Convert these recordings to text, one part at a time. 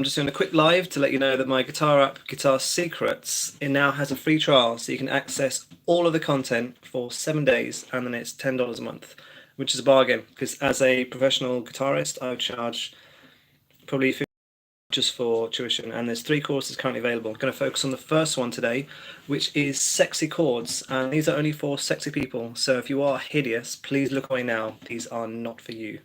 I'm just doing a quick live to let you know that my guitar app, Guitar Secrets, it now has a free trial, so you can access all of the content for 7 days, and then it's $10 a month, which is a bargain, because as a professional guitarist, I would charge probably $50 just for tuition, and there's 3 courses currently available. I'm going to focus on the first one today, which is Sexy Chords, and these are only for sexy people, so if you are hideous, please look away now. These are not for you.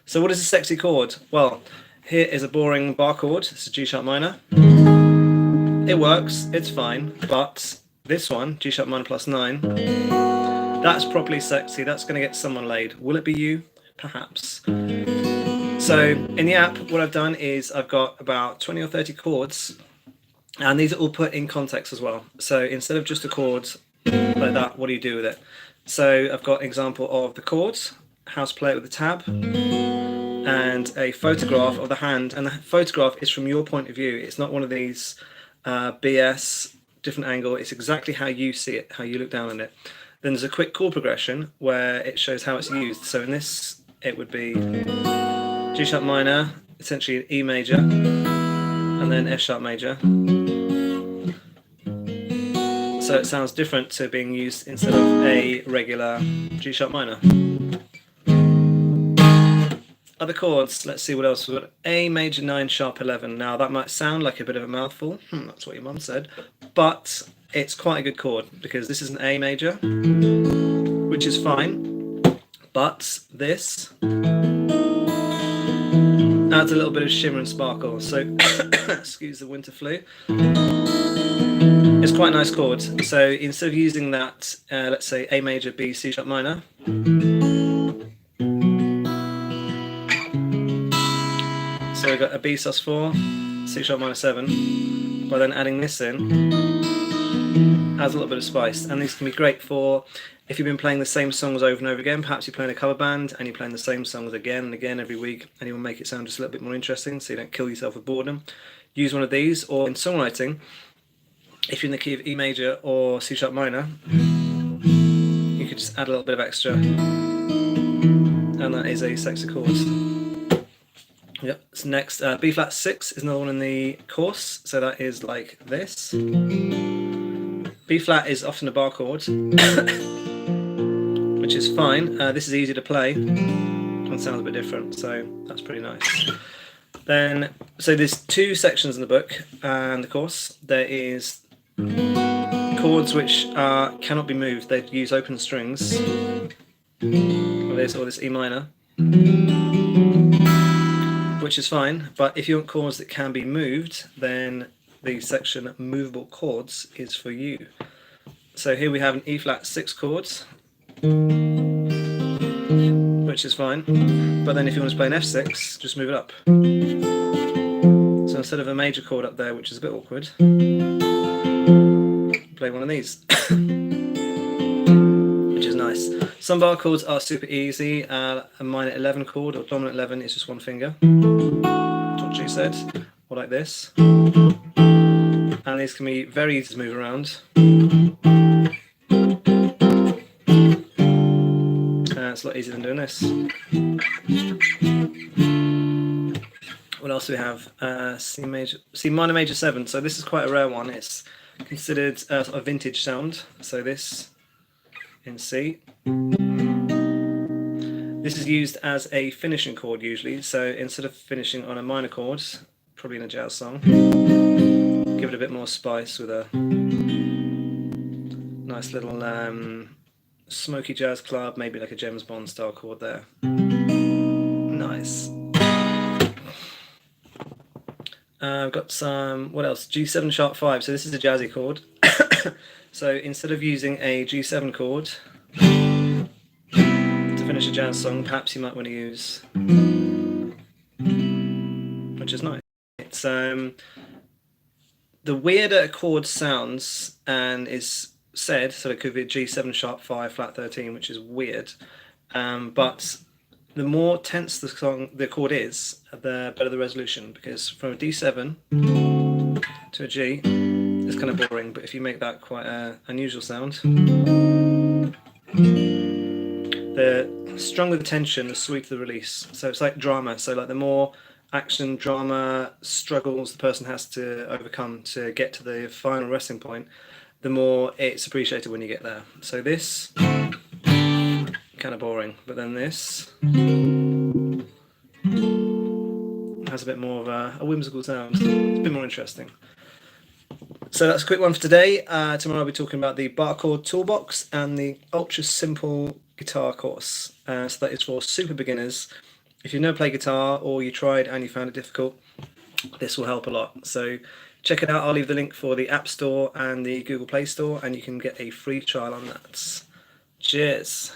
So what is a sexy chord? Well, here is a boring bar chord. It's a G sharp minor. It works, it's fine, but this one, G sharp minor plus 9, that's properly sexy. That's going to get someone laid. Will it be you? Perhaps. So in the app, what I've done is I've got about 20 or 30 chords, and these are all put in context as well. So instead of just a chord like that, what do you do with it? So I've got an example of the chords, how to play it with the tab, and a photograph of the hand, and the photograph is from your point of view. It's not one of these BS different angle. It's exactly how you see it, how you look down on it. Then there's a quick chord progression where it shows how it's used. So in this, it would be G sharp minor, essentially E major, and then F sharp major. So it sounds different to being used instead of a regular G sharp minor. Other chords, let's see what else we've got. A major 9 sharp 11. Now that might sound like a bit of a mouthful. That's what your mum said. But it's quite a good chord because this is an A major, which is fine. But this adds a little bit of shimmer and sparkle. So, excuse the winter flu. It's quite a nice chord. So instead of using that, let's say A major, B, C sharp minor, so we've got a B sus4, C sharp minor 7, by then adding this in, adds a little bit of spice. And these can be great for if you've been playing the same songs over and over again. Perhaps you're playing a cover band and you're playing the same songs again and again every week, and you want to make it sound just a little bit more interesting so you don't kill yourself with boredom. Use one of these. Or in songwriting, if you're in the key of E major or C sharp minor, you could just add a little bit of extra, and that is a sexy chord. Yep. So next, B flat 6 is another one in the course, so that is like this. B flat is often a bar chord, which is fine. This is easy to play and sounds a bit different, so that's pretty nice. Then, so there's 2 sections in the book and the course. There is chords which cannot be moved. They use open strings, or this E minor, which is fine, but if you want chords that can be moved, then the section movable chords is for you. So here we have an E flat 6 chord, which is fine, but then if you want to play an F6, just move it up. So instead of a major chord up there, which is a bit awkward, play one of these, which is nice. Some bar chords are super easy. A minor 11 chord or dominant 11 is just one finger. That's what she said. Or like this. And these can be very easy to move around. It's a lot easier than doing this. What else do we have? C minor major 7. So this is quite a rare one. It's considered a vintage sound. So this in C. This is used as a finishing chord usually, so instead of finishing on a minor chord, probably in a jazz song, give it a bit more spice with a nice little smoky jazz club, maybe like a James Bond style chord there. Nice. I've got some, what else? G7 sharp 5, so this is a jazzy chord. So instead of using a G7 chord to finish a jazz song, perhaps you might want to use, which is nice. It's the weirder a chord sounds and is said, so it could be a G7 sharp 5 flat 13, which is weird, but the more tense the chord is, the better the resolution, because from a D7 to a G, it's kind of boring, but if you make that quite an unusual sound, the stronger the tension, the sweeter the release. So it's like drama. So like the more action, drama, struggles the person has to overcome to get to the final resting point, the more it's appreciated when you get there. So this, kind of boring, but then this has a bit more of a whimsical sound. It's a bit more interesting. So that's a quick one for today. Tomorrow I'll be talking about the bar chord toolbox and the ultra simple guitar course. So that is for super beginners. If you've never played guitar or you tried and you found it difficult, this will help a lot. So check it out. I'll leave the link for the App Store and the Google Play Store, and you can get a free trial on that. Cheers.